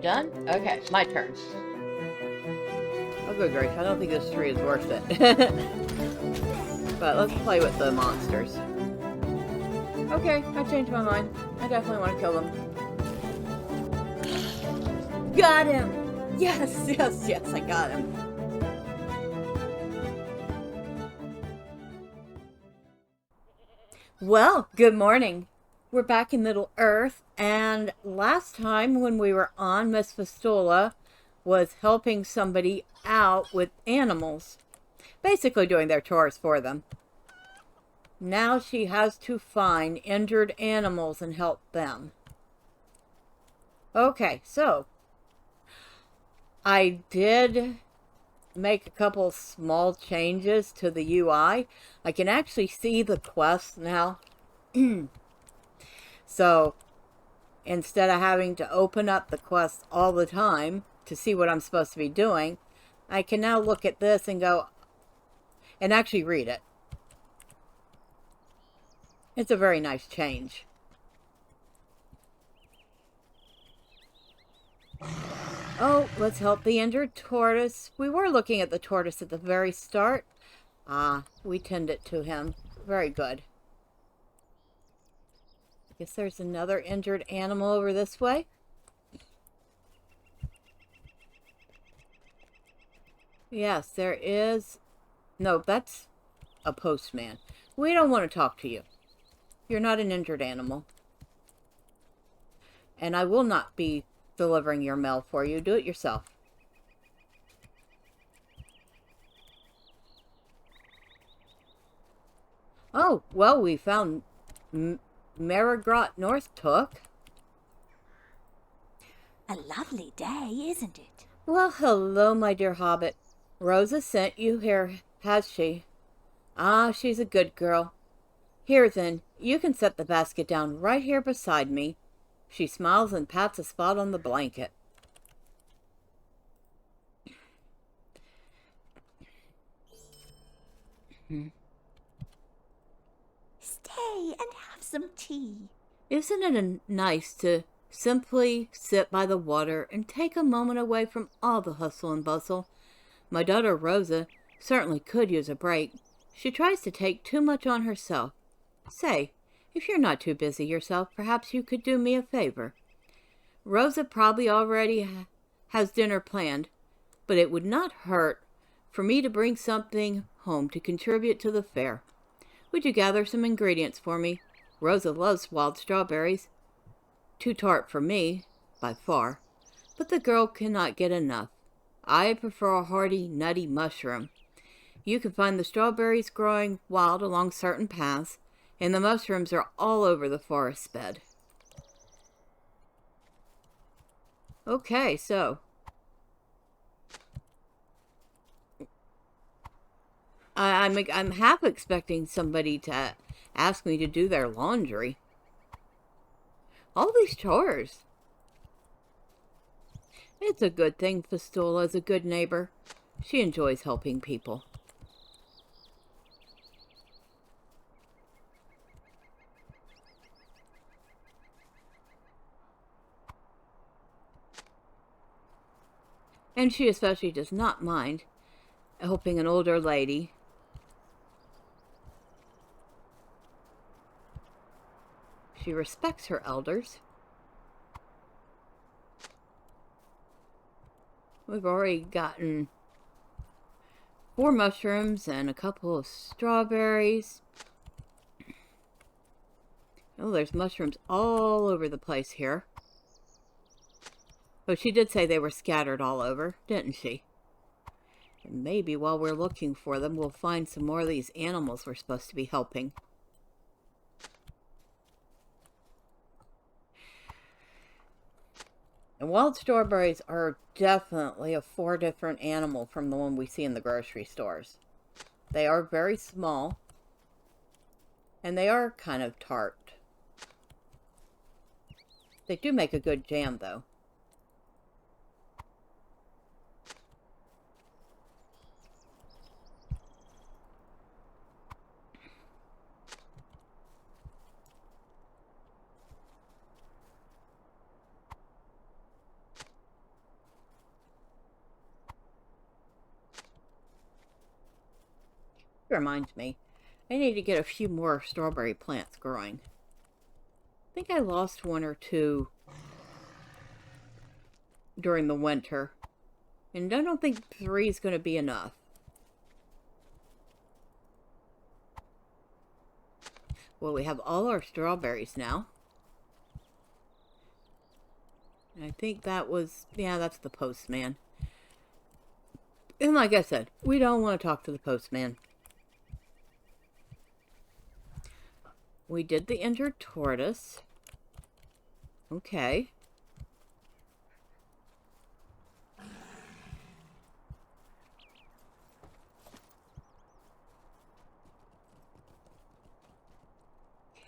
done? Okay, my turn. Oh, good grief. I don't think this tree is worth it. But let's play with the monsters. Okay, I changed my mind. I definitely want to kill them. Got him! Yes, yes, yes, I got him. Well, good morning. We're back in Middle Earth, and last time when we were on, Miss Fistula was helping somebody out with animals. Basically doing their chores for them. Now she has to find injured animals and help them. Okay, so I did make a couple small changes to the UI. I can actually see the quests now. So instead of having to open up the quest all the time to see what I'm supposed to be doing, I can now look at this and go and actually read it. It's a very nice change. Oh, let's help the injured tortoise. We were looking at the tortoise at the very start. We tended to him. Very good. I guess there's another injured animal over this way. Yes, there is. No, that's a postman. We don't want to talk to you. You're not an injured animal. And I will not be delivering your mail for you. Do it yourself. Oh, well, we found Marigold North Took. A lovely day, isn't it? Well, hello, my dear hobbit. Rosa sent you here, has she? Ah, she's a good girl. Here, then, you can set the basket down right here beside me. She smiles and pats a spot on the blanket. Stay and have some tea. Isn't it nice to simply sit by the water and take a moment away from all the hustle and bustle? My daughter Rosa certainly could use a break. She tries to take too much on herself. Say, if you're not too busy yourself, perhaps you could do me a favor. Rosa probably already has dinner planned, but it would not hurt for me to bring something home to contribute to the fair. Would you gather some ingredients for me? Rosa loves wild strawberries. Too tart for me, by far, but the girl cannot get enough. I prefer a hearty, nutty mushroom. You can find the strawberries growing wild along certain paths, and the mushrooms are all over the forest bed. Okay, so I'm half expecting somebody to ask me to do their laundry. All these chores. It's a good thing Fistula is a good neighbor. She enjoys helping people. And she especially does not mind helping an older lady. She respects her elders. We've already gotten 4 mushrooms and a couple of strawberries. Oh, there's mushrooms all over the place here. But she did say they were scattered all over, didn't she? And maybe while we're looking for them, we'll find some more of these animals we're supposed to be helping. And wild strawberries are definitely a 4 different animal from the one we see in the grocery stores. They are very small. And they are kind of tart. They do make a good jam, though. It reminds me, I need to get a few more strawberry plants growing. I think I lost one or two during the winter. And I don't think 3 is going to be enough. Well, we have all our strawberries now. I think that was... yeah, that's the postman. And like I said, we don't want to talk to the postman. We did the injured tortoise. Okay.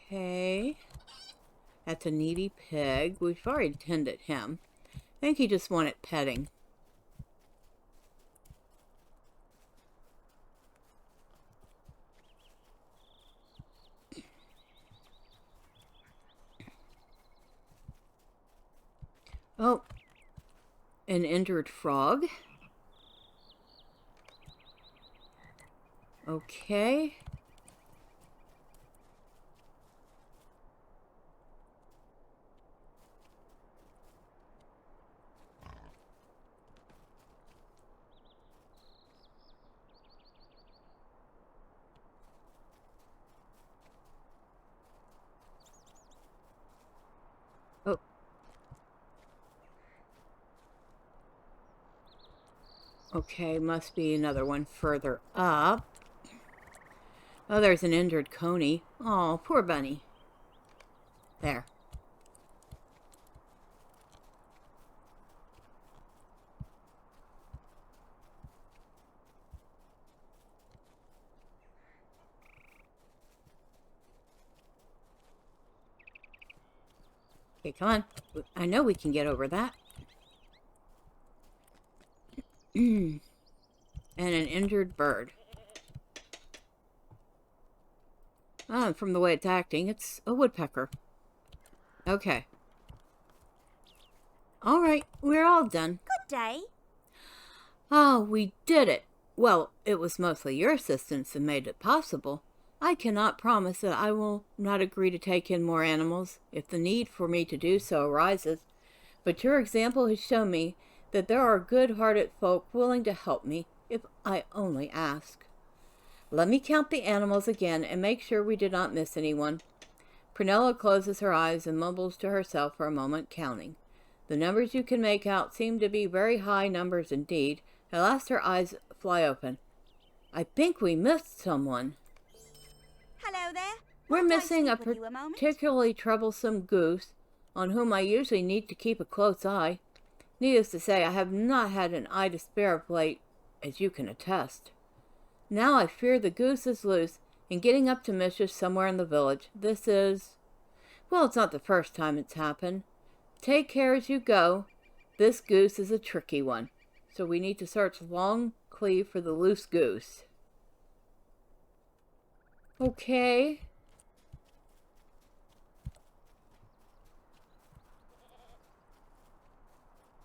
Okay. That's a needy pig. We've already tended him. I think he just wanted petting. Oh, an injured frog. Okay. Oh. Okay, must be another one further up. Oh, there's an injured coney. Oh, poor bunny. There. Okay, come on. I know we can get over that. And an injured bird. Oh, from the way it's acting, it's a woodpecker. Okay. Alright, we're all done. Good day. Oh, we did it. Well, it was mostly your assistance that made it possible. I cannot promise that I will not agree to take in more animals if the need for me to do so arises, but your example has shown me that there are good-hearted folk willing to help me if I only ask. Let me count the animals again and make sure we did not miss anyone. Prunella closes her eyes and mumbles to herself for a moment, counting. The numbers you can make out seem to be very high numbers indeed. At last her eyes fly open. I think we missed someone. Hello there. We're Might I missing a speak with you a moment? particularly troublesome goose, on whom I usually need to keep a close eye. Needless to say, I have not had an eye to spare of late, as you can attest. Now I fear the goose is loose and getting up to mischief somewhere in the village. This is... well, it's not the first time it's happened. Take care as you go. This goose is a tricky one, so we need to search Long Cleeve for the loose goose. Okay.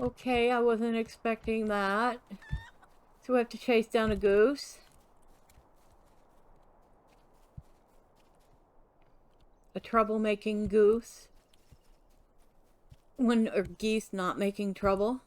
Okay, I wasn't expecting that. So we have to chase down a goose. A troublemaking goose. When are geese not making trouble?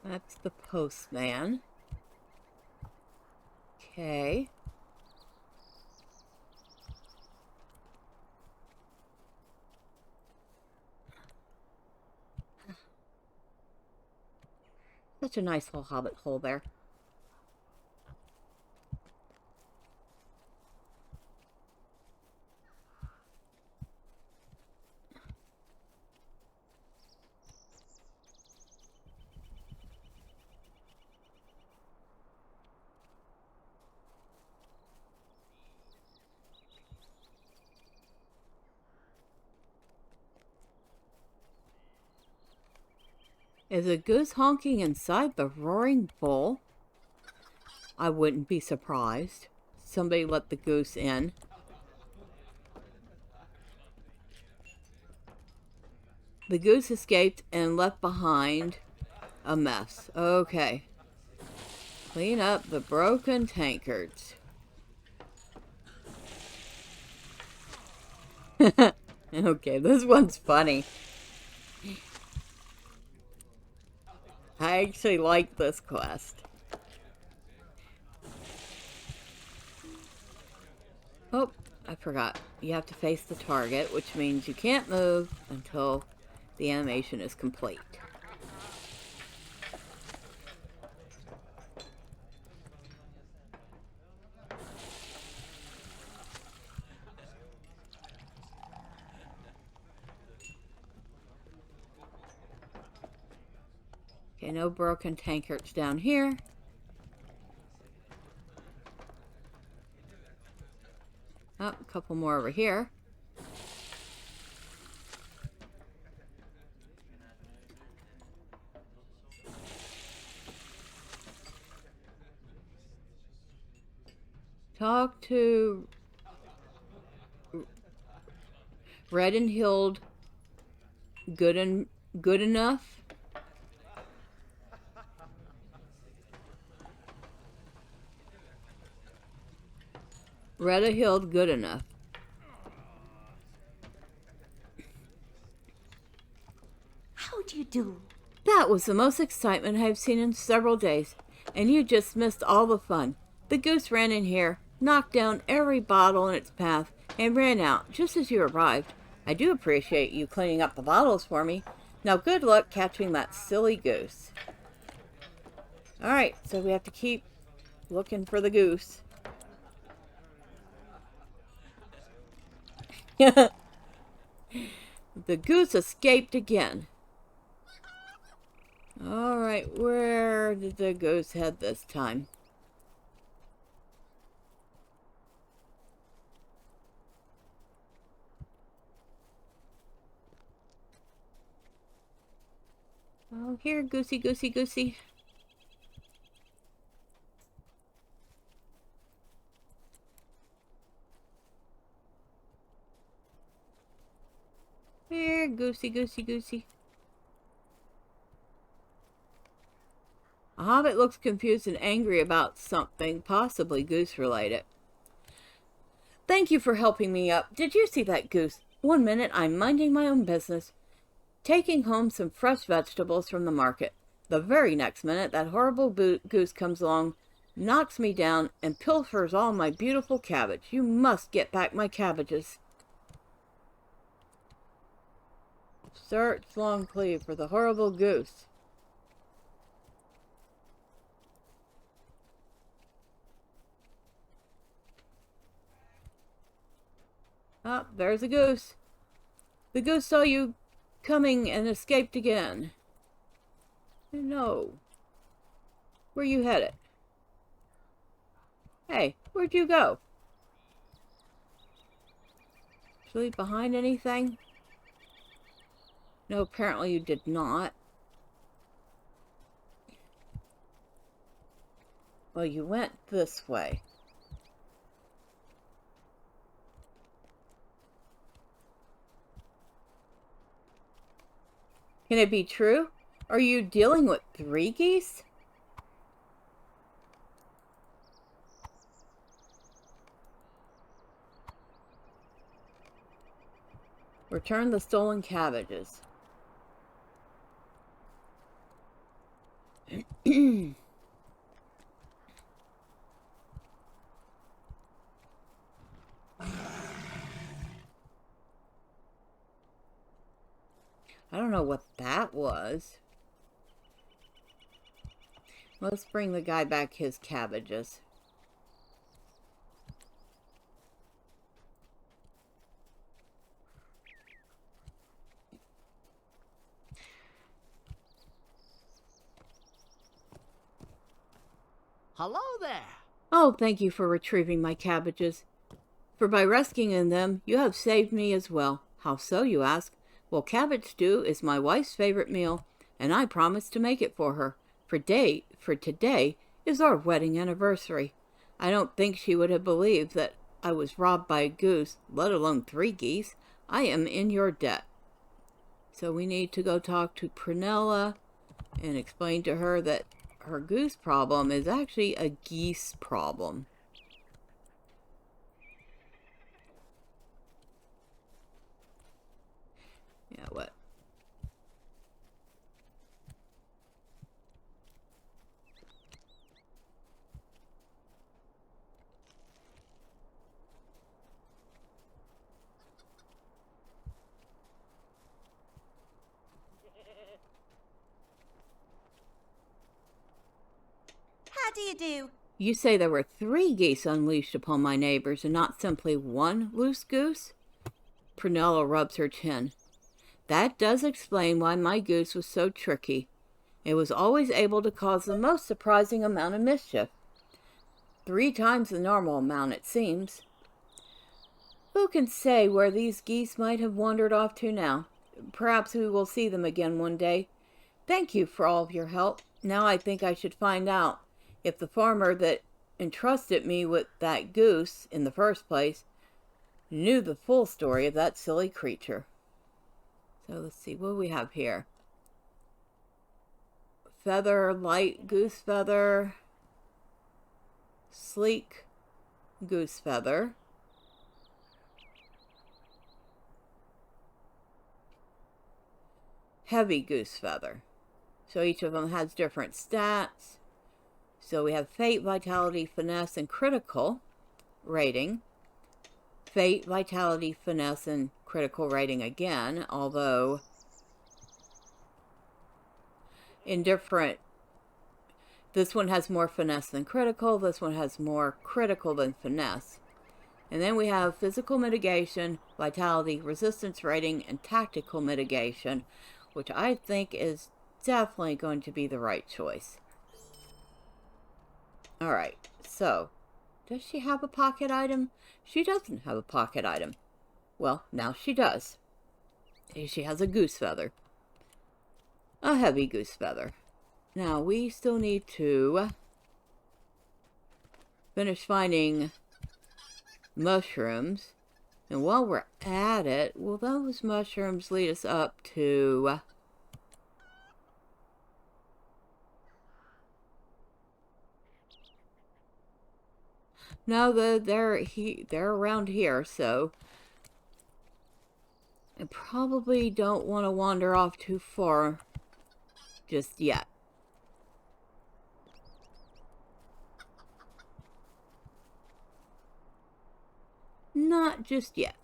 That's the postman. Okay. Such a nice little hobbit hole there. Is a goose honking inside the roaring bull? I wouldn't be surprised. Somebody let the goose in. The goose escaped and left behind a mess. Okay. Clean up the broken tankards. Okay, this one's funny. I actually like this quest. Oh, I forgot. You have to face the target, which means you can't move until the animation is complete. Okay, no broken tankards down here. Oh, a couple more over here. Talk to Red and Hild. Good enough. Retta Hild good enough. How do you do? That was the most excitement I've seen in several days, and you just missed all the fun. The goose ran in here, knocked down every bottle in its path, and ran out just as you arrived. I do appreciate you cleaning up the bottles for me. Now good luck catching that silly goose. Alright, so we have to keep looking for the goose. The goose escaped again. Alright, where did the goose head this time? Oh, here, goosey, goosey, goosey. Here, goosey, goosey, goosey. A hobbit looks confused and angry about something, possibly goose-related. Thank you for helping me up. Did you see that goose? 1 minute I'm minding my own business, taking home some fresh vegetables from the market. The very next minute, that horrible goose comes along, knocks me down, and pilfers all my beautiful cabbage. You must get back my cabbages. Search Long Cleeve for the horrible goose. Ah, there's a goose. The goose saw you coming and escaped again. No. Where you headed? Hey, where'd you go? Did you leave behind anything? No, apparently you did not. Well, you went this way. Can it be true? Are you dealing with 3 geese? Return the stolen cabbages. I don't know what that was. Let's bring the guy back his cabbages. Hello there. Oh, thank you for retrieving my cabbages. For by rescuing them, you have saved me as well. How so, you ask? Well, cabbage stew is my wife's favorite meal, and I promised to make it for her. For today is our wedding anniversary. I don't think she would have believed that I was robbed by a goose, let alone 3 geese. I am in your debt. So we need to go talk to Prunella and explain to her that her goose problem is actually a geese problem. Yeah, what? How do you do? You say there were 3 geese unleashed upon my neighbors and not simply 1 loose goose? Prunella rubs her chin. That does explain why my goose was so tricky. It was always able to cause the most surprising amount of mischief. 3 times the normal amount, it seems. Who can say where these geese might have wandered off to now? Perhaps we will see them again one day. Thank you for all of your help. Now I think I should find out if the farmer that entrusted me with that goose in the first place knew the full story of that silly creature. So let's see, what do we have here? Feather, light goose feather, sleek goose feather, heavy goose feather. So each of them has different stats. So we have fate, vitality, finesse, and critical rating. Fate, vitality, finesse, and critical rating again, although in different... This one has more finesse than critical. This one has more critical than finesse. And then we have physical mitigation, vitality, resistance rating, and tactical mitigation, which I think is definitely going to be the right choice. Alright, so, does she have a pocket item? She doesn't have a pocket item. Well, now she does. She has a goose feather. A heavy goose feather. Now, we still need to finish finding mushrooms. And while we're at it, will those mushrooms lead us up to... No, they're around here, so I probably don't want to wander off too far just yet. Not just yet.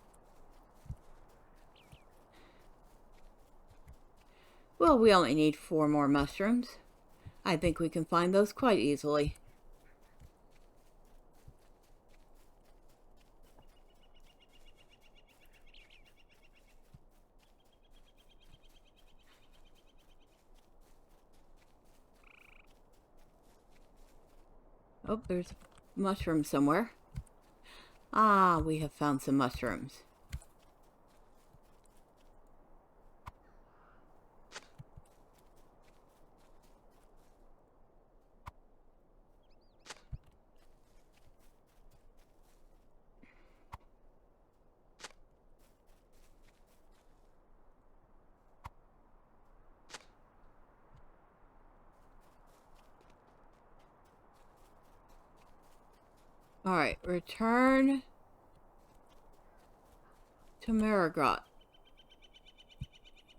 Well, we only need 4 more mushrooms. I think we can find those quite easily. Oh, there's a mushroom somewhere. Ah, we have found some mushrooms. Alright, return to Marigold.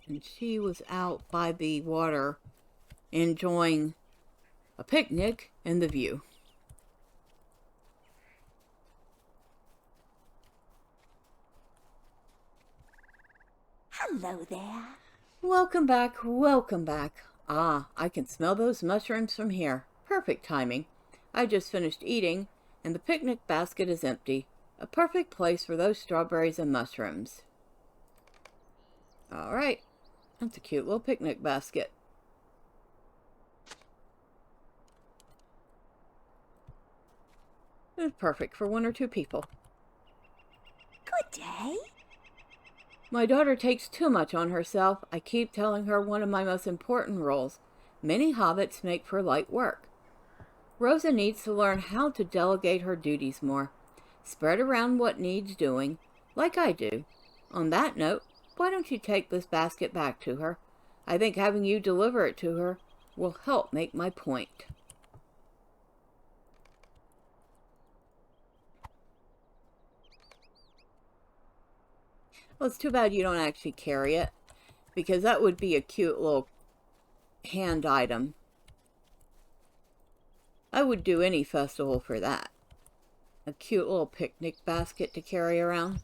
And she was out by the water enjoying a picnic and the view. Hello there. Welcome back, welcome back. Ah, I can smell those mushrooms from here. Perfect timing. I just finished eating, and the picnic basket is empty. A perfect place for those strawberries and mushrooms. All right. That's a cute little picnic basket. It's perfect for 1 or 2 people. Good day. My daughter takes too much on herself. I keep telling her one of my most important roles. Many hobbits make for light work. Rosa needs to learn how to delegate her duties more. Spread around what needs doing, like I do. On that note, why don't you take this basket back to her? I think having you deliver it to her will help make my point. Well, it's too bad you don't actually carry it, because that would be a cute little hand item. I would do any festival for that. A cute little picnic basket to carry around.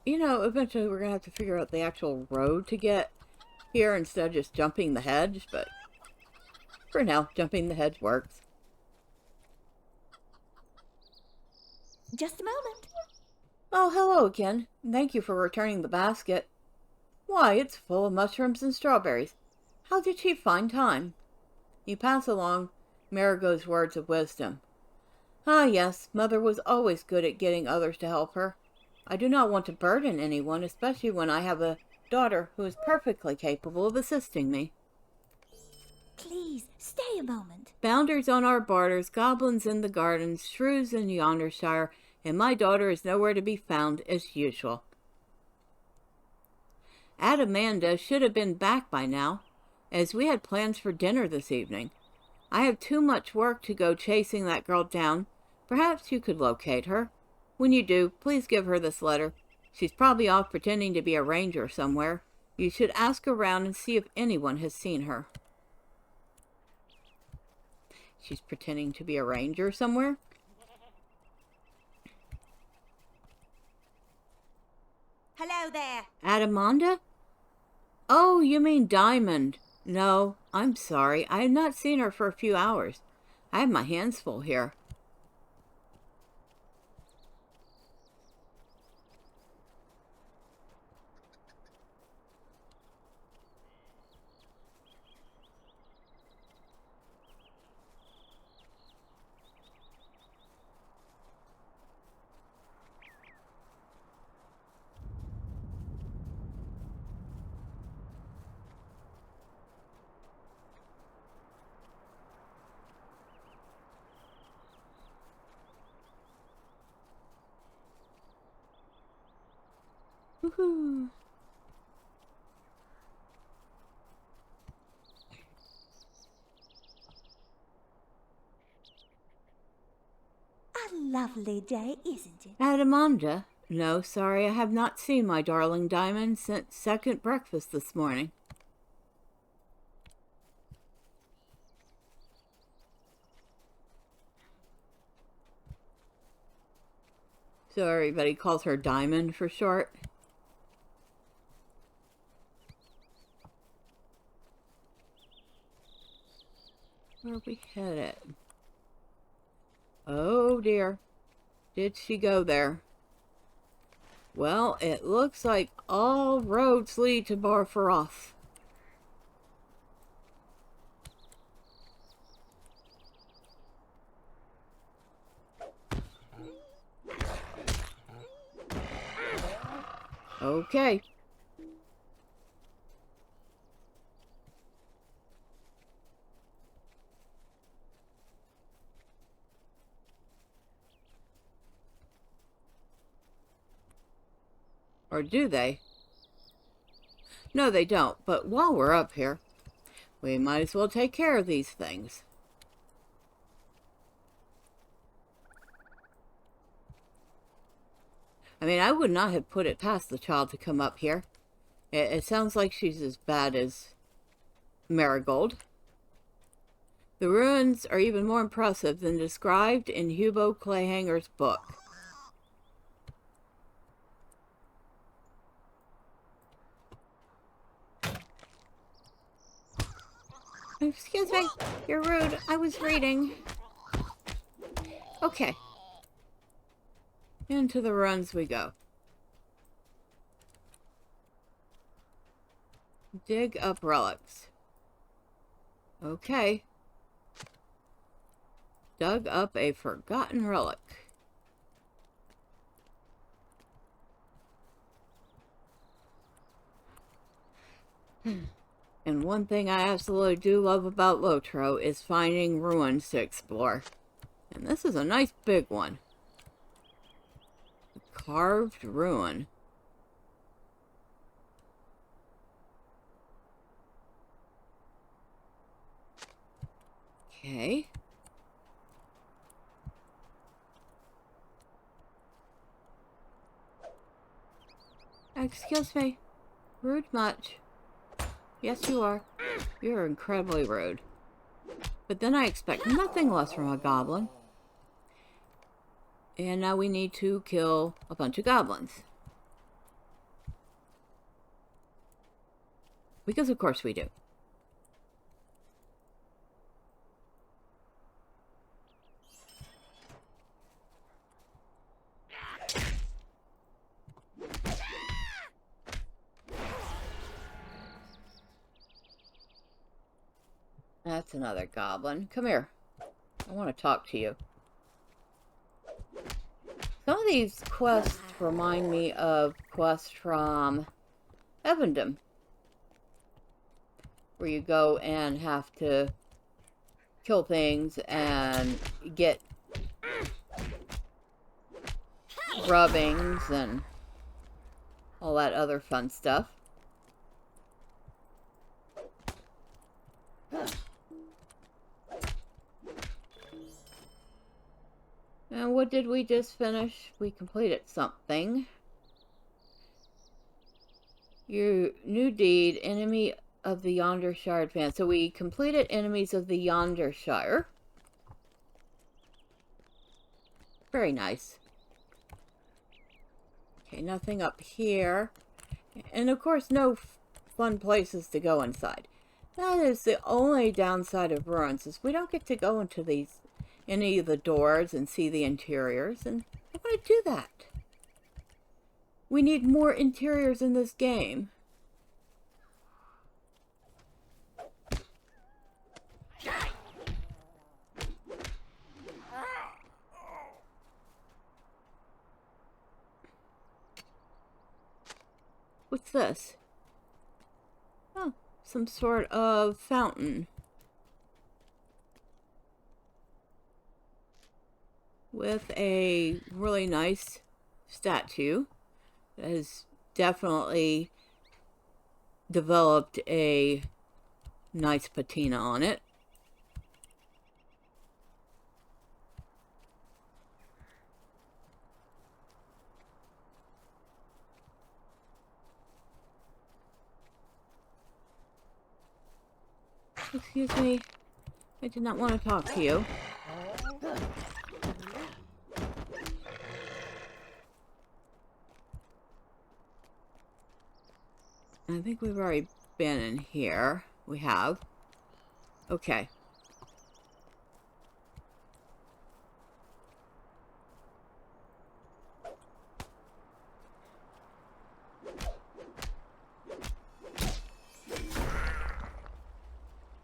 You know, eventually we're going to have to figure out the actual road to get here instead of just jumping the hedge, but for now, jumping the hedge works. Just a moment. Oh, hello again. Thank you for returning the basket. Why, it's full of mushrooms and strawberries. How did she find time? You pass along Marigold's words of wisdom. Ah, yes, Mother was always good at getting others to help her. I do not want to burden anyone, especially when I have a daughter who is perfectly capable of assisting me. Please, stay a moment. Bounders on our borders, goblins in the gardens, shrews in Yondershire, and my daughter is nowhere to be found as usual. Adamanda should have been back by now, as we had plans for dinner this evening. I have too much work to go chasing that girl down. Perhaps you could locate her. When you do, please give her this letter. She's probably off pretending to be a ranger somewhere. You should ask around and see if anyone has seen her. She's pretending to be a ranger somewhere? Hello there. Adamanda? Oh, you mean Diamond. No, I'm sorry. I have not seen her for a few hours. I have my hands full here. Woohoo! A lovely day, isn't it? Adamanda? No, sorry, I have not seen my darling Diamond since second breakfast this morning. So everybody calls her Diamond for short. Where are we headed? Oh dear. Did she go there? Well, it looks like all roads lead to Bar Faroth. Okay. Or do they? No, they don't. But while we're up here, we might as well take care of these things. I mean, I would not have put it past the child to come up here. It sounds like she's as bad as Marigold. The ruins are even more impressive than described in Hugo Clayhanger's book. Excuse me, you're rude. I was reading. Okay. Into the ruins we go. Dig up relics. Okay. Dug up a forgotten relic. And one thing I absolutely do love about LOTRO is finding ruins to explore. And this is a nice big one. A carved ruin. Okay. Excuse me. Rude much. Yes, you are. You're incredibly rude. But then I expect nothing less from a goblin. And now we need to kill a bunch of goblins. Because of course we do. That's another goblin. Come here. I want to talk to you. Some of these quests remind me of quests from Eregion, where you go and have to kill things and get rubbings and all that other fun stuff. And what did we just finish? We completed something. Your new deed, enemy of the Yondershire advance. So we completed enemies of the Yondershire. Very nice. Okay, nothing up here. And of course, no fun places to go inside. That is the only downside of ruins, is we don't get to go into any of the doors and see the interiors, and I want to do that. We need more interiors in this game. What's this? Oh, some sort of fountain. With a really nice statue that has definitely developed a nice patina on it. Excuse me, I did not want to talk to you. I think we've already been in here. We have. Okay.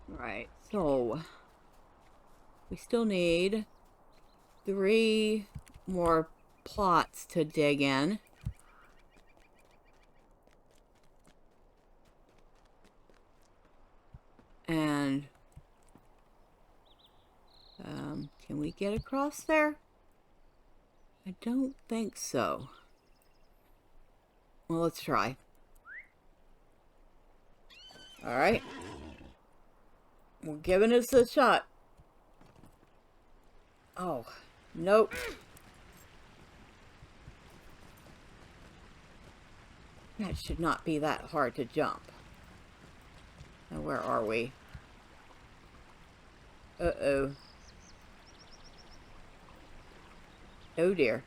Right, so we still need 3 more plots to dig in. And can we get across there? I don't think so. Well, let's try. All right. We're giving this a shot. Oh, nope. That should not be that hard to jump. Now, where are we? Uh-oh. Oh dear.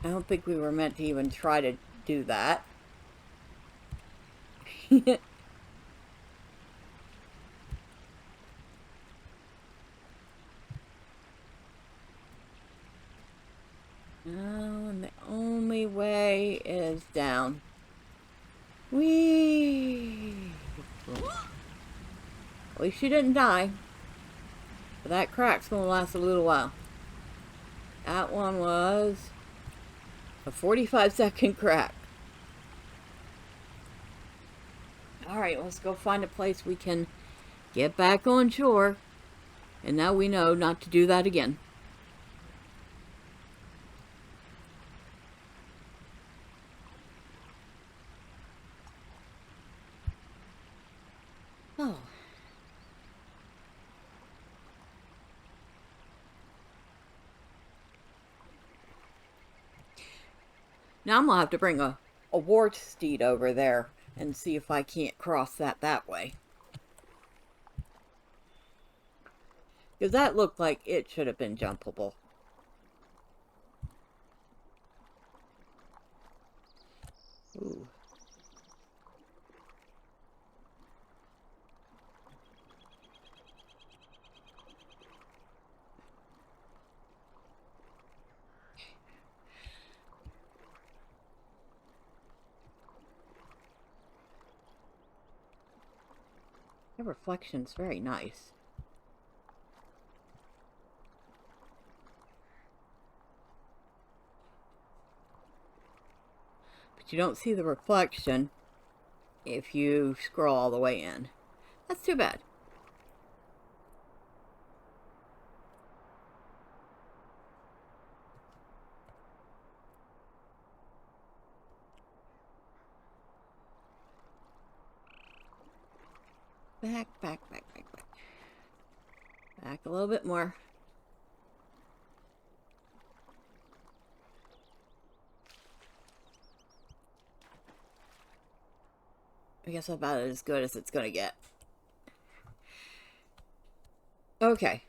I don't think we were meant to even try to do that. Oh, and the only way is down. Whee! At least she didn't die. But that crack's gonna last a little while. That one was a 45-second crack. Alright, let's go find a place we can get back on shore. And now we know not to do that again. Oh. Now I'm going to have to bring a war steed over there and see if I can't cross that way. Because that looked like it should have been jumpable. Ooh. The reflection's very nice. But you don't see the reflection if you scroll all the way in. That's too bad. Back. Back a little bit more. I guess about as good as it's gonna get. Okay.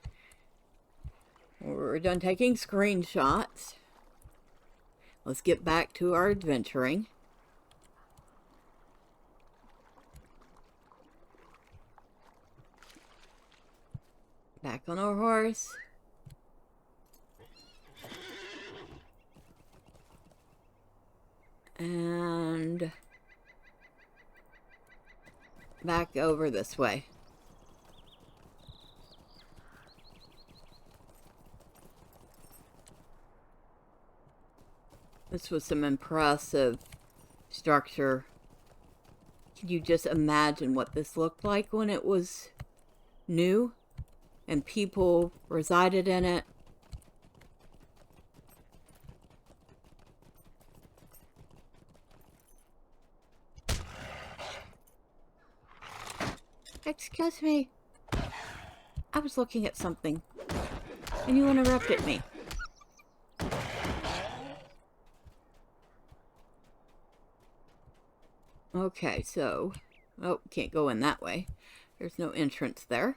We're done taking screenshots. Let's get back to our adventuring. Back on our horse. And back over this way. This was some impressive structure. Can you just imagine what this looked like when it was new and people resided in it? Excuse me. I was looking at something and you interrupted me. Okay, so... Oh, can't go in that way. There's no entrance there.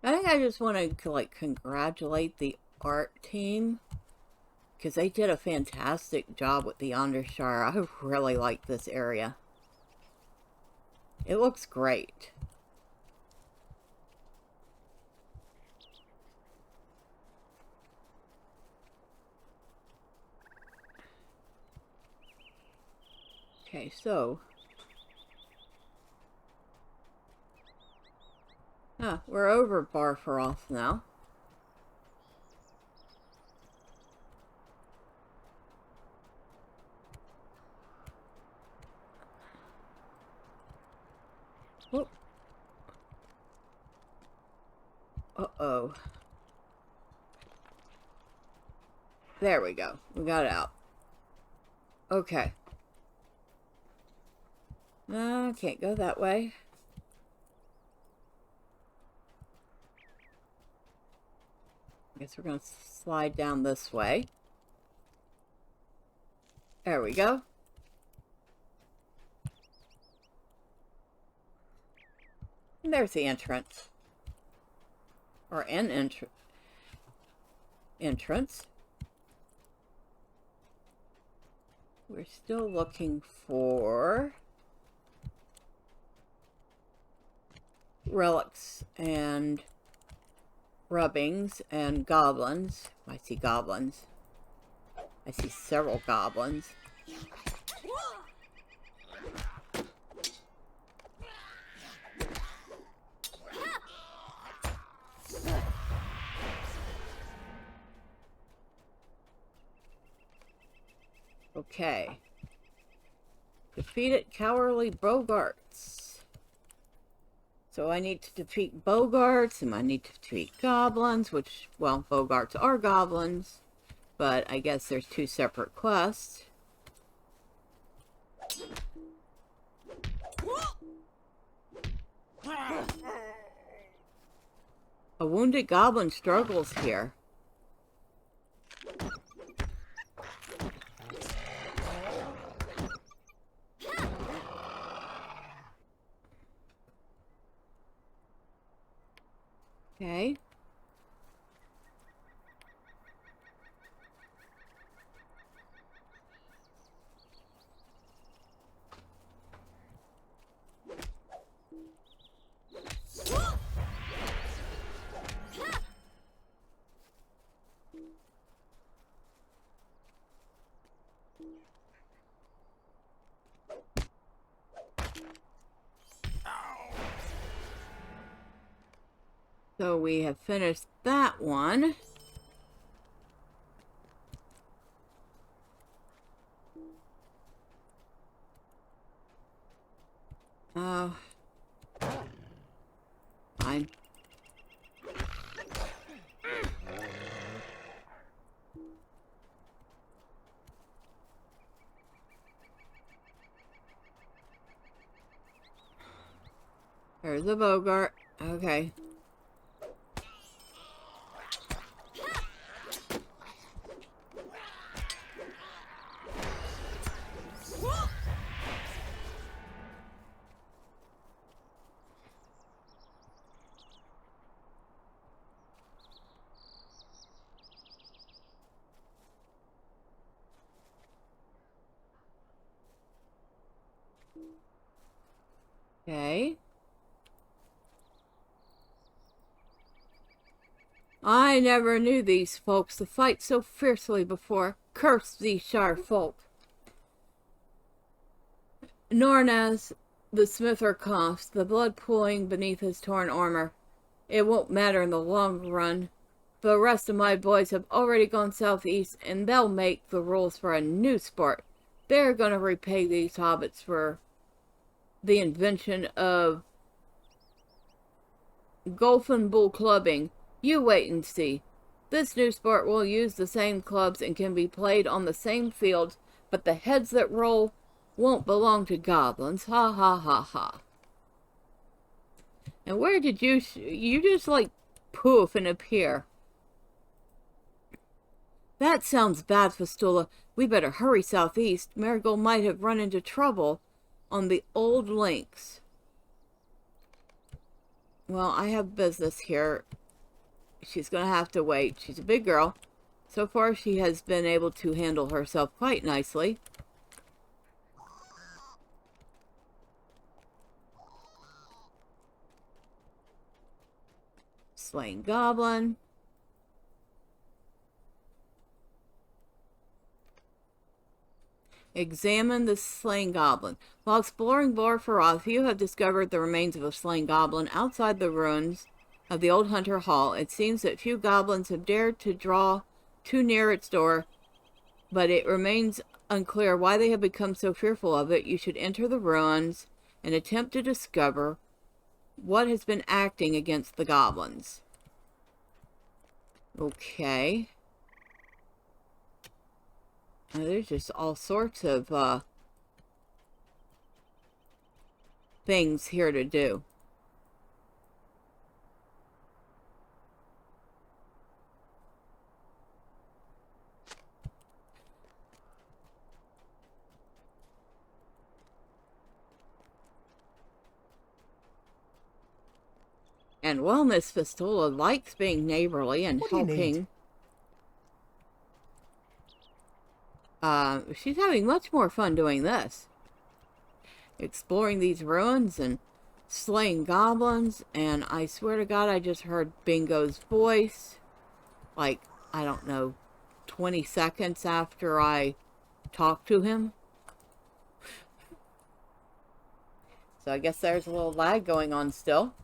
I think I just want to, like, congratulate the art team, because they did a fantastic job with the Yondershire. I really like this area. It looks great. Okay, so... we're over Bar Faroth now. Oh. Uh-oh. There we go. We got it out. Okay. Can't go that way. I guess we're going to slide down this way. There we go. And there's the entrance. Or an entrance. We're still looking for relics and rubbings and goblins. I see goblins. I see several goblins. Okay. Defeated cowardly bogarts. So I need to defeat bogarts, and I need to defeat goblins, which, well, bogarts are goblins, but I guess there's two separate quests. A wounded goblin struggles here. Okay. So we have finished that one. Fine. There's a bogart. Okay. Okay. I never knew these folks to fight so fiercely before. Curse these Shire folk. Nornas, the smither coughs, the blood pooling beneath his torn armor. It won't matter in the long run. The rest of my boys have already gone southeast, and they'll make the rules for a new sport. They're gonna repay these hobbits for the invention of golf and bull clubbing. You wait and see. This new sport will use the same clubs and can be played on the same fields, but the heads that roll won't belong to goblins. Ha ha ha ha. And where did you just like poof and appear? That sounds bad, Fistula. We better hurry southeast. Marigold might have run into trouble on the old links. Well, I have business here. She's going to have to wait. She's a big girl. So far, she has been able to handle herself quite nicely. Slain goblin. Examine the slain goblin. While exploring Bar Faroth, you have discovered the remains of a slain goblin outside the ruins of the old Hunter Hall. It seems that few goblins have dared to draw too near its door, but it remains unclear why they have become so fearful of it. You should enter the ruins and attempt to discover what has been acting against the goblins. Okay. Now, there's just all sorts of things here to do. And well, Miss Fistula likes being neighborly and helping. She's having much more fun doing this. Exploring these ruins and slaying goblins. And I swear to God, I just heard Bingo's voice. Like, I don't know, 20 seconds after I talked to him. So I guess there's a little lag going on still.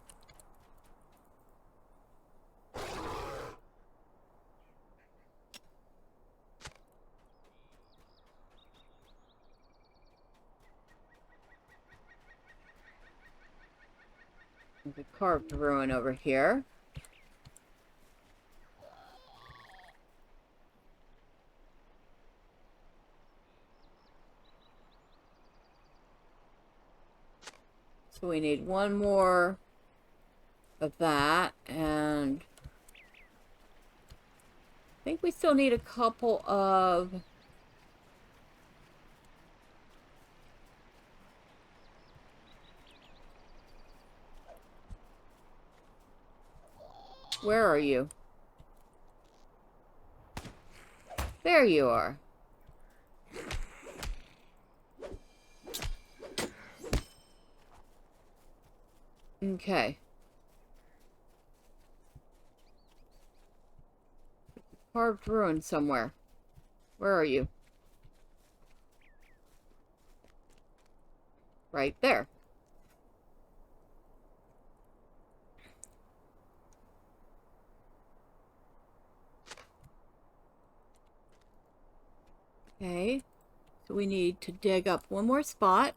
There's a carved ruin over here. So we need one more of that, and I think we still need a couple of where are you? There you are. Okay. Carved ruin somewhere. Where are you? Right there. Okay, so we need to dig up one more spot.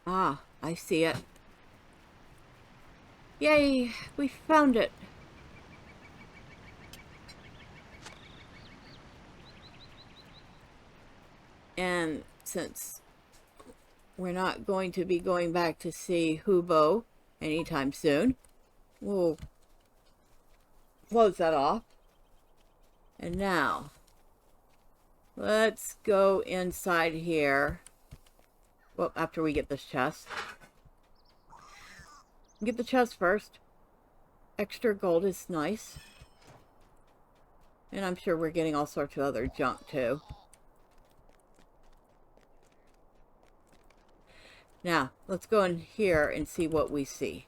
Ah, I see it. Yay, we found it. And since we're not going to be going back to see Hubo anytime soon, we'll close that off. And now, let's go inside here. Well, after we get this chest. Get the chest first. Extra gold is nice. And I'm sure we're getting all sorts of other junk too. Now, let's go in here and see what we see.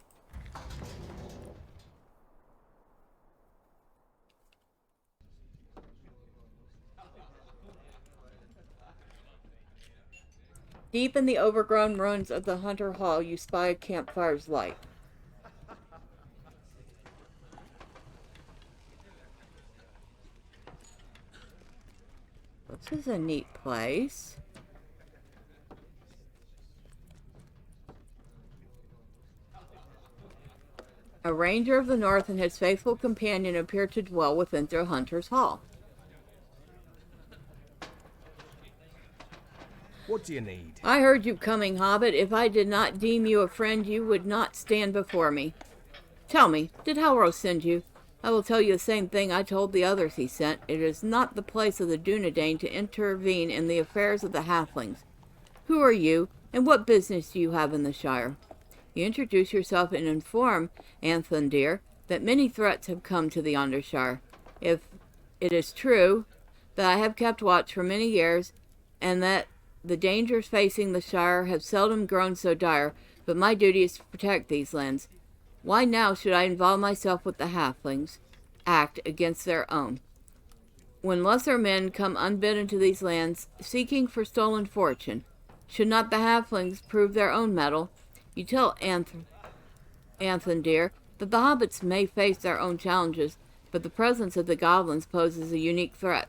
Deep in the overgrown ruins of the Hunter Hall, you spy a campfire's light. This is a neat place. A ranger of the north and his faithful companion appear to dwell within the Hunter's Hall. What do you need? I heard you coming, Hobbit. If I did not deem you a friend, you would not stand before me. Tell me, did Halros send you? I will tell you the same thing I told the others he sent. It is not the place of the Dunedain to intervene in the affairs of the halflings. Who are you, and what business do you have in the Shire? You introduce yourself and inform Anthandir that many threats have come to the Yondershire. If it is true that I have kept watch for many years, and that the dangers facing the Shire have seldom grown so dire, but my duty is to protect these lands. Why now should I involve myself with the halflings, act against their own? When lesser men come unbidden to these lands, seeking for stolen fortune, should not the halflings prove their own mettle? You tell Anthandir that the hobbits may face their own challenges, but the presence of the goblins poses a unique threat.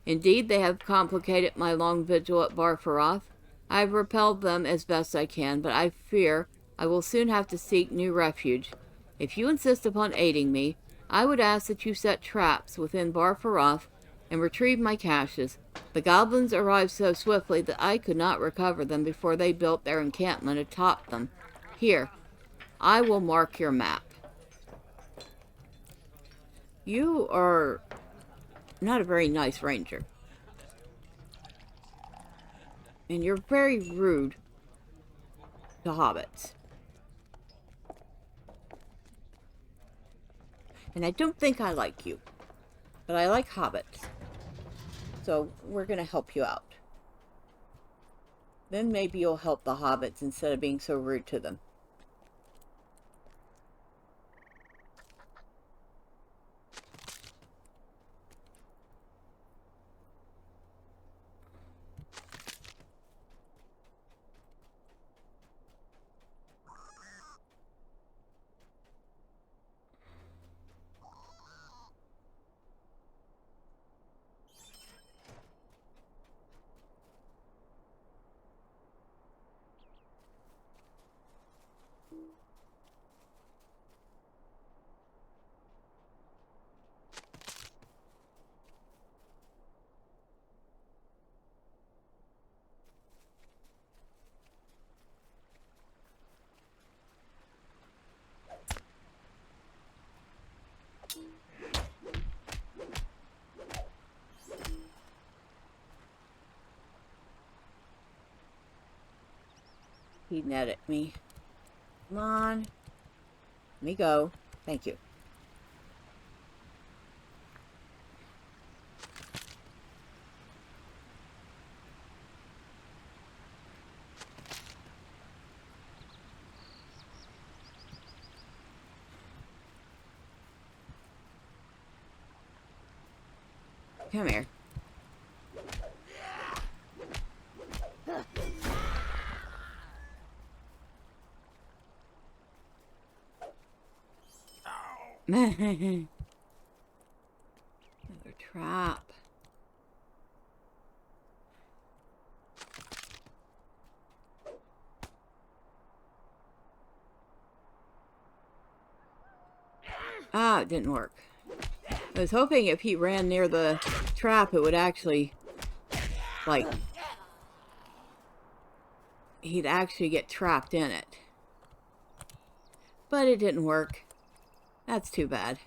Indeed, they have complicated my long vigil at Bar Faroth. I have repelled them as best I can, but I fear I will soon have to seek new refuge. If you insist upon aiding me, I would ask that you set traps within Bar Faroth and retrieve my caches. The goblins arrived so swiftly that I could not recover them before they built their encampment atop them. Here, I will mark your map. You are not a very nice ranger. And you're very rude to hobbits. And I don't think I like you. But I like hobbits. So we're going to help you out. Then maybe you'll help the hobbits instead of being so rude to them. He netted me. Come on. Let me go. Thank you. Come here. Another trap. Ah, it didn't work. I was hoping if he ran near the trap, it would actually, like, he'd actually get trapped in it. But it didn't work. That's too bad.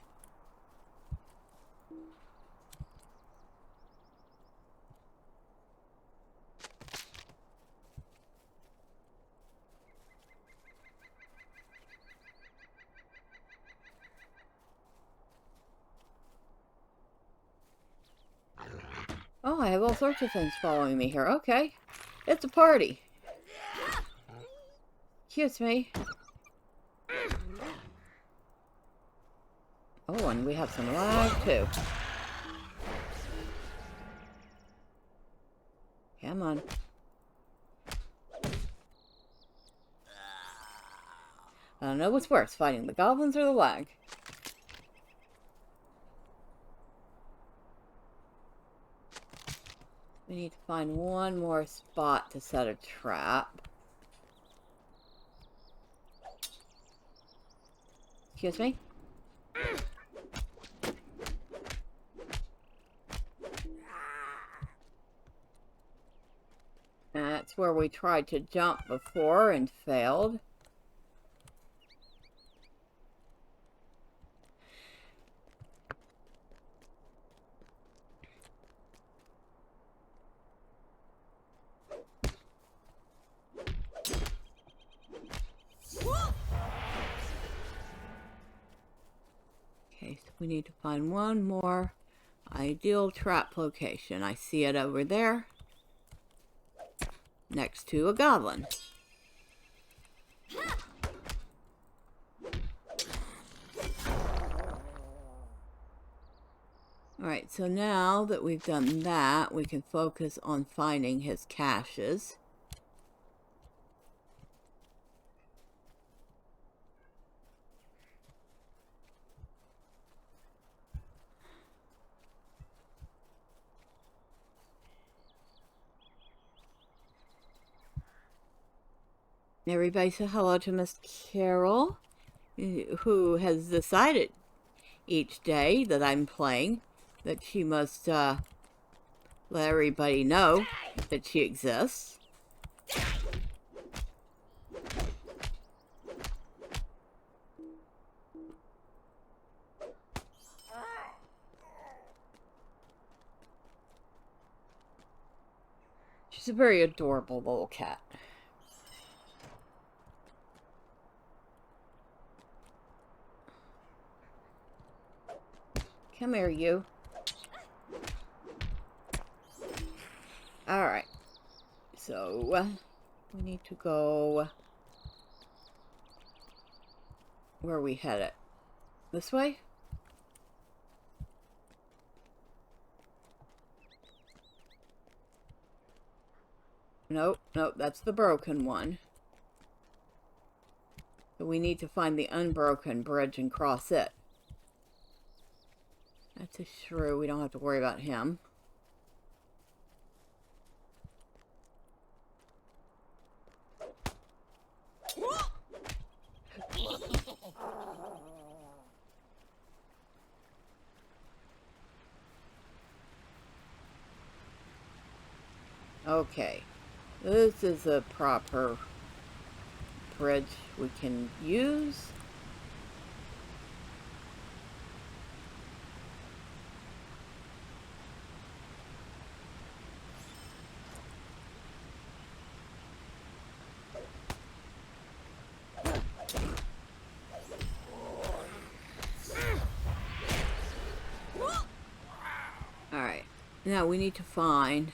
Oh, I have all sorts of things following me here. Okay. It's a party. Excuse me. Oh, and we have some lag, too. Come on. I don't know what's worse, fighting the goblins or the lag. We need to find one more spot to set a trap. Excuse me? That's where we tried to jump before and failed. Okay, so we need to find one more ideal trap location. I see it over there. Next to a goblin. Alright, so now that we've done that, we can focus on finding his caches. Everybody say hello to Miss Carol, who has decided each day that I'm playing that she must let everybody know that she exists. She's a very adorable little cat. Come here, you. Alright. So, we need to go... Where are we headed? This way? Nope, nope, that's the broken one. So we need to find the unbroken bridge and cross it. That's a shrew. We don't have to worry about him. Okay. This is a proper bridge we can use. Alright, now we need to find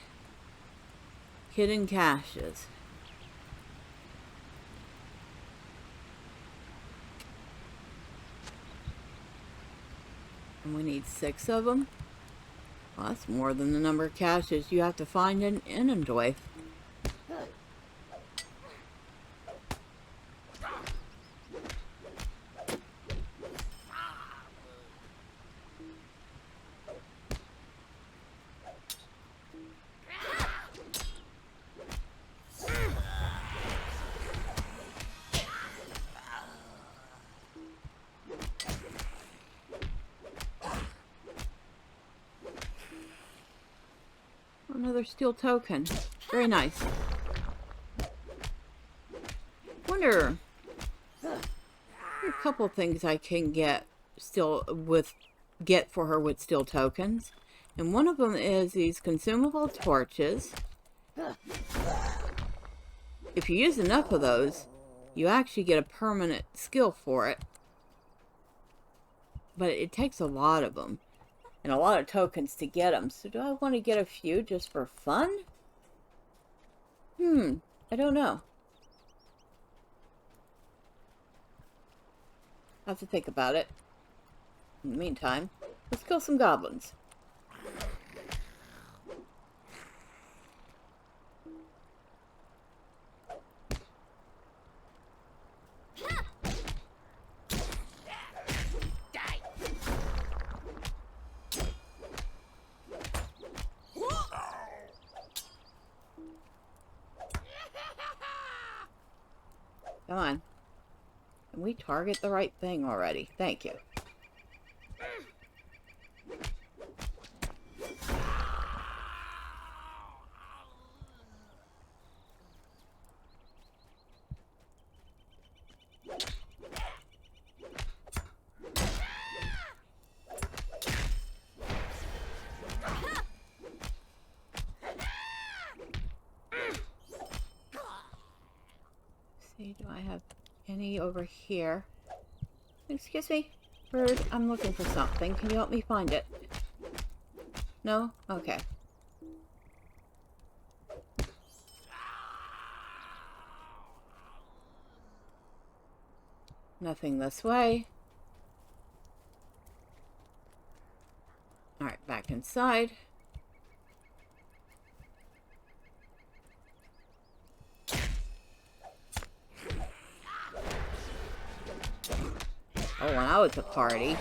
hidden caches. And we need 6 of them. Well, that's more than the number of caches you have to find in Enendorf. Another steel token. Very nice. Wonder. There are a couple things I can get for her with steel tokens. And one of them is these consumable torches. If you use enough of those, you actually get a permanent skill for it. But it takes a lot of them. And a lot of tokens to get them. So do I want to get a few just for fun? I don't know. I'll have to think about it. In the meantime, let's kill some goblins. Come on. Can we target the right thing already? Thank you. Do I have any over here? Excuse me, bird, I'm looking for something. Can you help me find it? No? Okay. Nothing this way. Alright, back inside. Oh, when I was a party.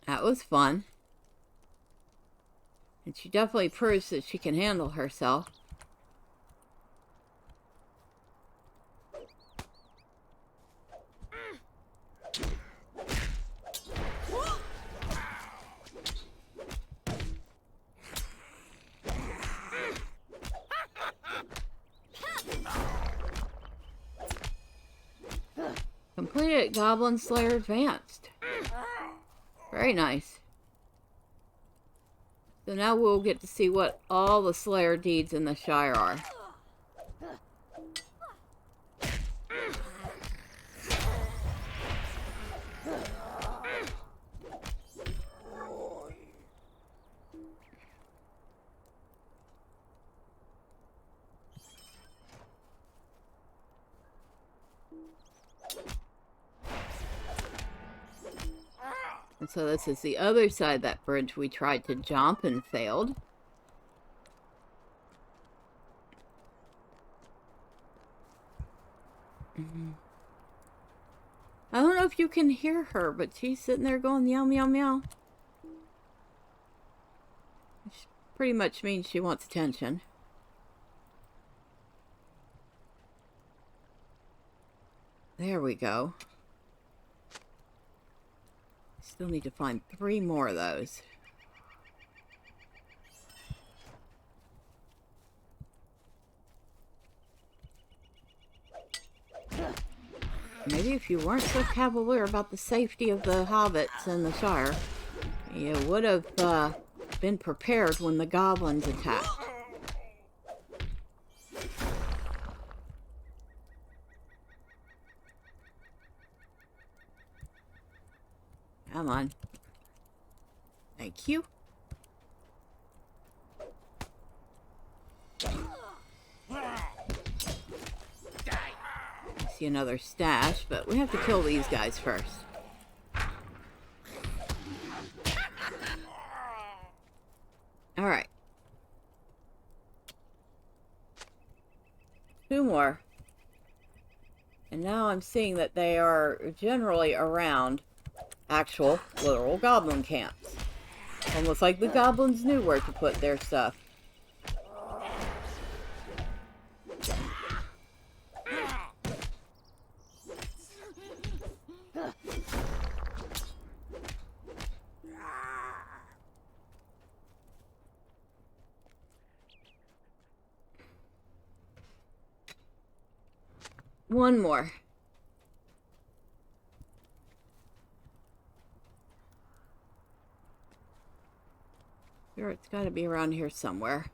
That was fun. And she definitely proves that she can handle herself. Completed Goblin Slayer Advanced. Very nice. So now we'll get to see what all the Slayer deeds in the Shire are. And so this is the other side of that bridge we tried to jump and failed. I don't know if you can hear her, but she's sitting there going meow, meow, meow. Which pretty much means she wants attention. There we go. Still need to find 3 more of those. Maybe if you weren't so cavalier about the safety of the hobbits in the Shire, you would have been prepared when the goblins attacked. Come on. Thank you. I see another stash, but we have to kill these guys first. Alright. 2 more. And now I'm seeing that they are generally around actual, literal goblin camps. Almost like the goblins knew where to put their stuff. One more. Sure, it's got to be around here somewhere.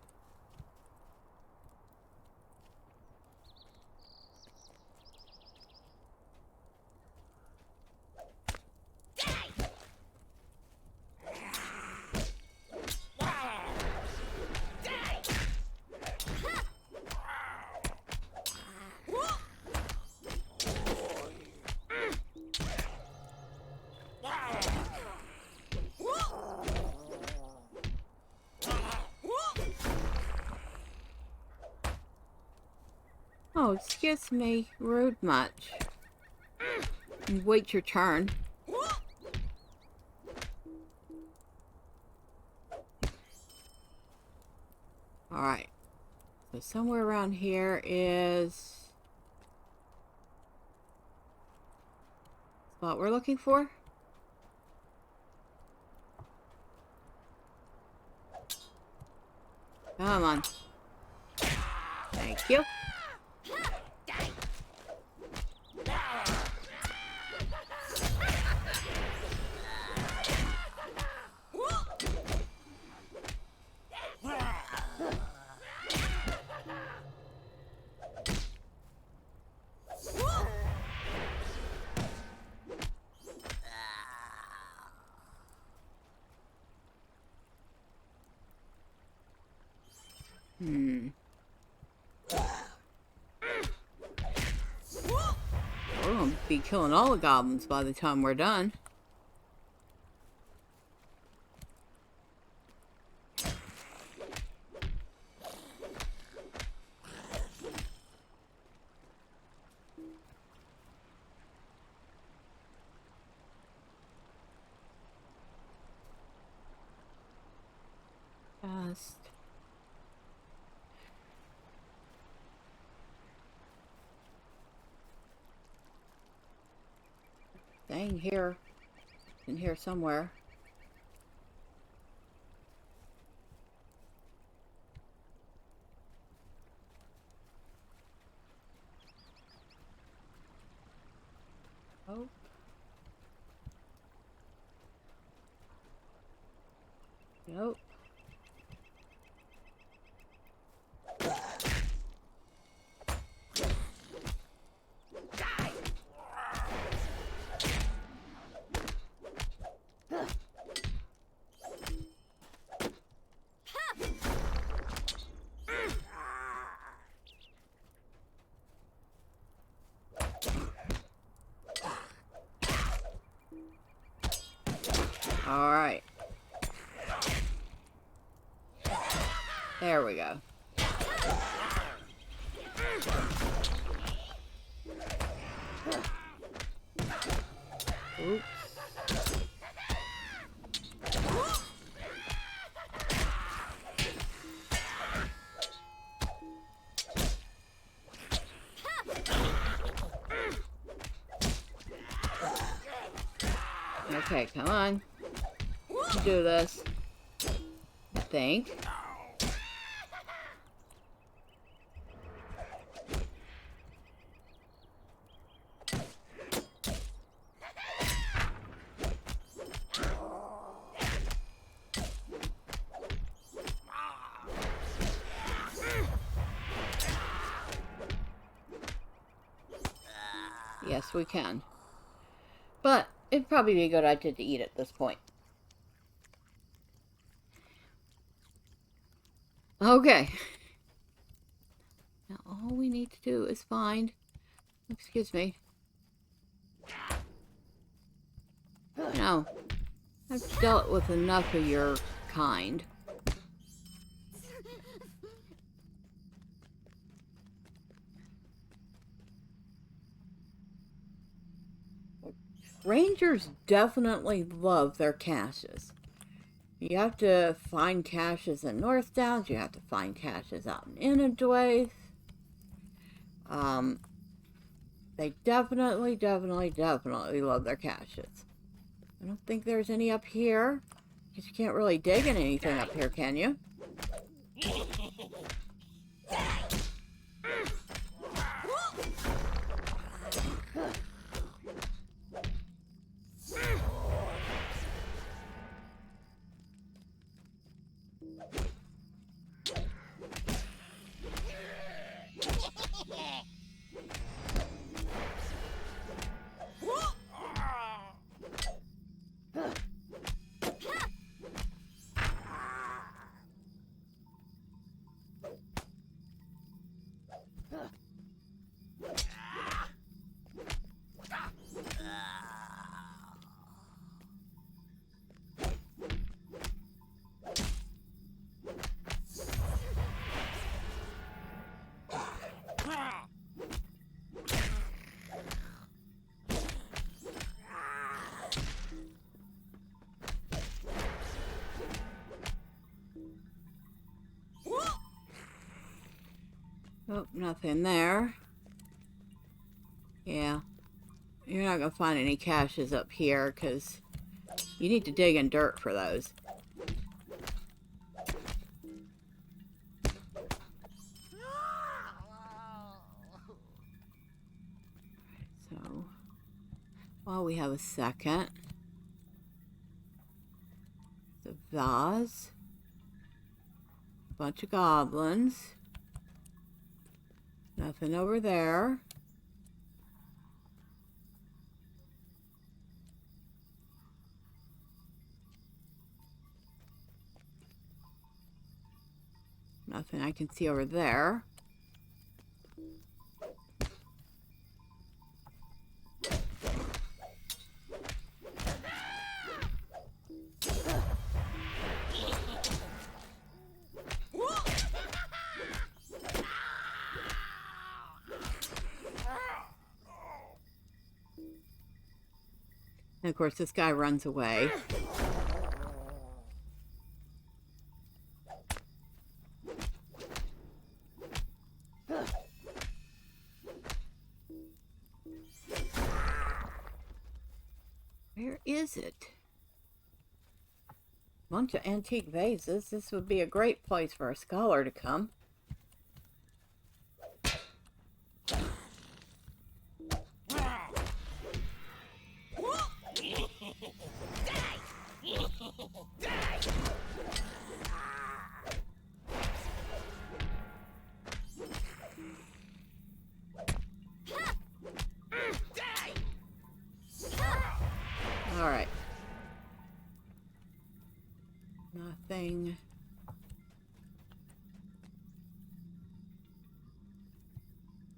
Oh, excuse me, rude much. Wait your turn. Alright. So somewhere around here is what we're looking for. Come on. Thank you. We're gonna be killing all the goblins by the time we're done. chest. Thing here. In here somewhere. Oh. Nope. All right. There we go. Oops. Okay, come on. Do this. I think. Yes, we can. But it'd probably be a good idea to eat at this point. Okay. Now all we need to do is find... Excuse me. No. I've dealt with enough of your kind. Rangers definitely love their caches. You have to find caches in North Downs. You have to find caches out in Inadwaith. They definitely love their caches. I don't think there's any up here. Because you can't really dig in anything up here, can you? Oh, nothing there. Yeah. You're not going to find any caches up here because you need to dig in dirt for those. So, while we have a second, the vase, a bunch of goblins. Nothing over there. Nothing I can see over there. And of course, this guy runs away. is it? Bunch of antique vases. This would be a great place for a scholar to come. Alright. Nothing.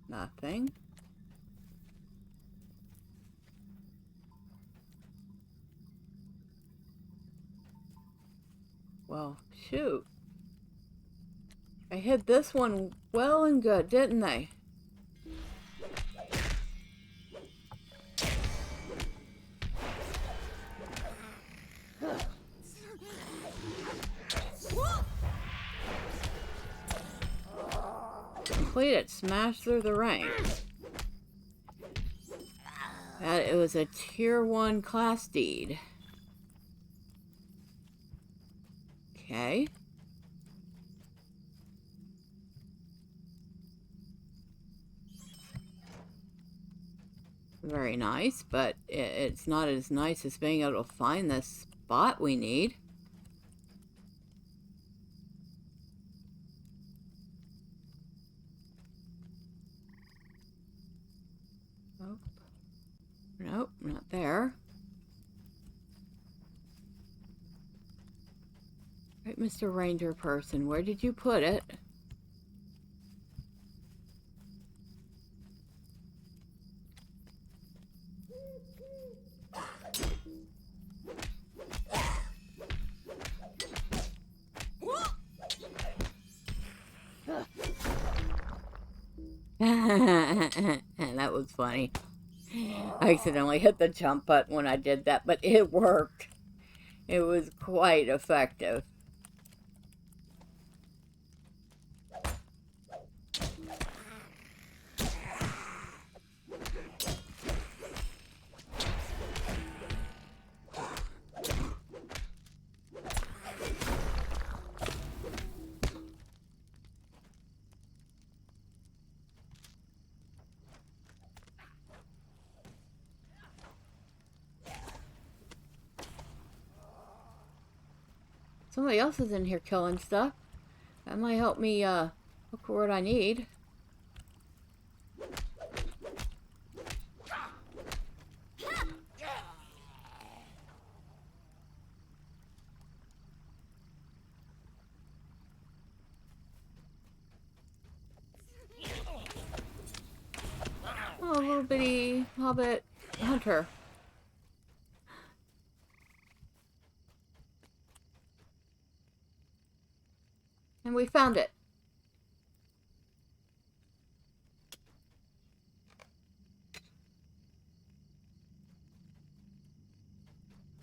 Nothing. Well, shoot. I hit this one well and good, didn't they? Completed. Smash through the ranks. It was a tier 1 class deed. Okay. Very nice, but it's not as nice as being able to find the spot we need. Nope. Nope, not there. Right, Mr. Ranger person, where did you put it? That was funny. I accidentally hit the jump button when I did that, but it worked. It was quite effective. Somebody else is in here killing stuff. That might help me look for what I need. Oh, a little bitty hobbit hunter. And we found it.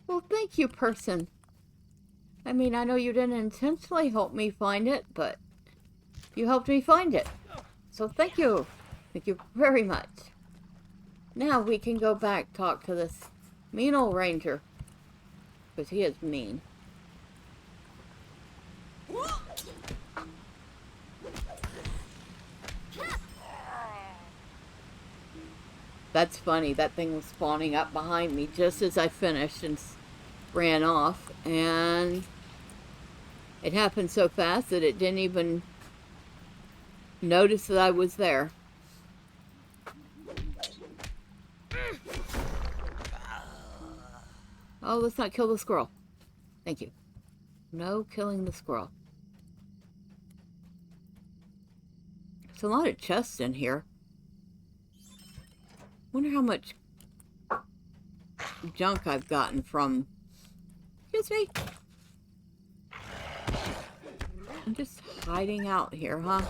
Well, thank you, person. I mean, I know you didn't intentionally help me find it, but you helped me find it. So thank you. Thank you very much. Now we can go back talk to this mean old ranger. Because he is mean. That's funny. That thing was spawning up behind me just as I finished and ran off. And it happened so fast that it didn't even notice that I was there. Oh, let's not kill the squirrel. Thank you. No killing the squirrel. There's a lot of chests in here. Wonder how much junk I've gotten from... Excuse me. I'm just hiding out here, huh?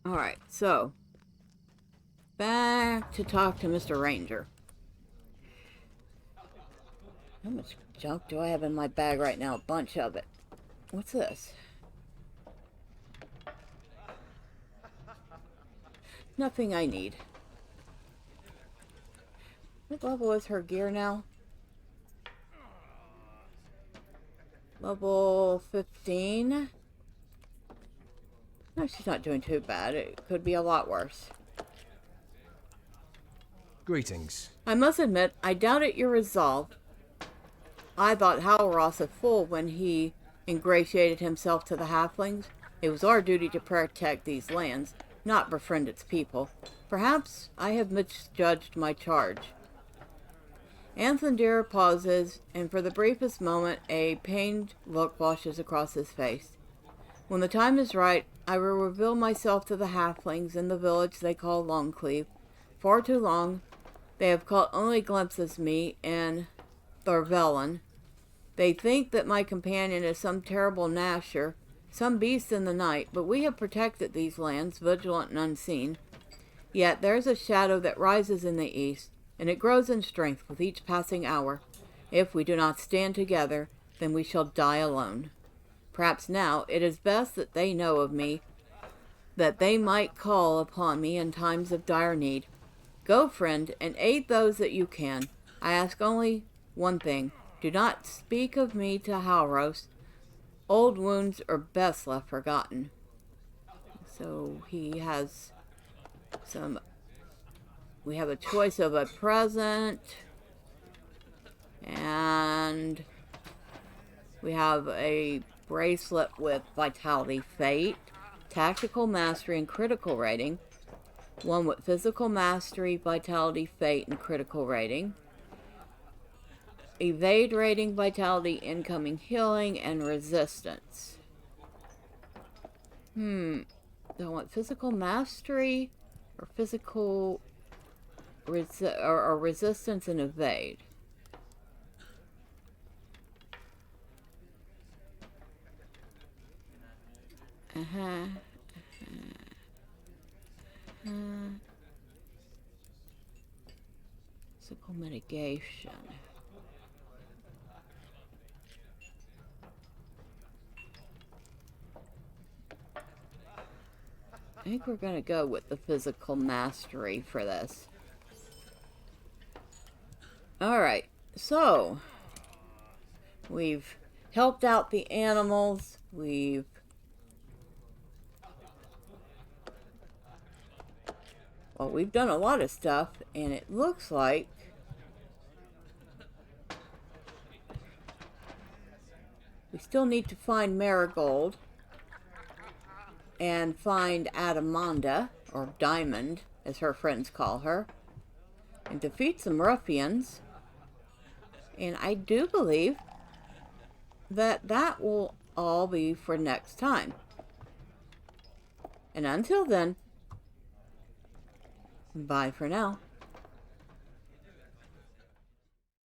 Alright, so back to talk to Mr. Ranger. How much junk do I have in my bag right now? A bunch of it. What's this? Nothing I need. What level is her gear now? Level 15? No, she's not doing too bad. It could be a lot worse. Greetings. I must admit, I doubted your resolve. I thought Halros a fool when he ingratiated himself to the halflings. It was our duty to protect these lands, not befriend its people. Perhaps I have misjudged my charge. Anthandir pauses, and for the briefest moment, a pained look washes across his face. When the time is right, I will reveal myself to the halflings in the village they call Long Cleeve. Far too long, they have caught only glimpses of me and Thorvellen. They think that my companion is some terrible Gnasher, some beast in the night, but we have protected these lands, vigilant and unseen. Yet there is a shadow that rises in the east, and it grows in strength with each passing hour. If we do not stand together, then we shall die alone. Perhaps now it is best that they know of me, that they might call upon me in times of dire need. Go, friend, and aid those that you can. I ask only one thing. Do not speak of me to Halros. Old wounds are best left forgotten. So he has some... We have a choice of a present. And we have a bracelet with Vitality Fate, Tactical Mastery, and Critical Rating. One with Physical Mastery, Vitality Fate, and Critical Rating. Evade Rating, Vitality, Incoming Healing, and Resistance. Do I want Physical Mastery or Physical or Resistance and Evade? Physical mitigation. I think we're going to go with the physical mastery for this. Alright, so we've helped out the animals. We've done a lot of stuff, and it looks like we still need to find Marigold and find Adamanda, or Diamond, as her friends call her, and defeat some ruffians. And I do believe that that will all be for next time. And until then, bye for now.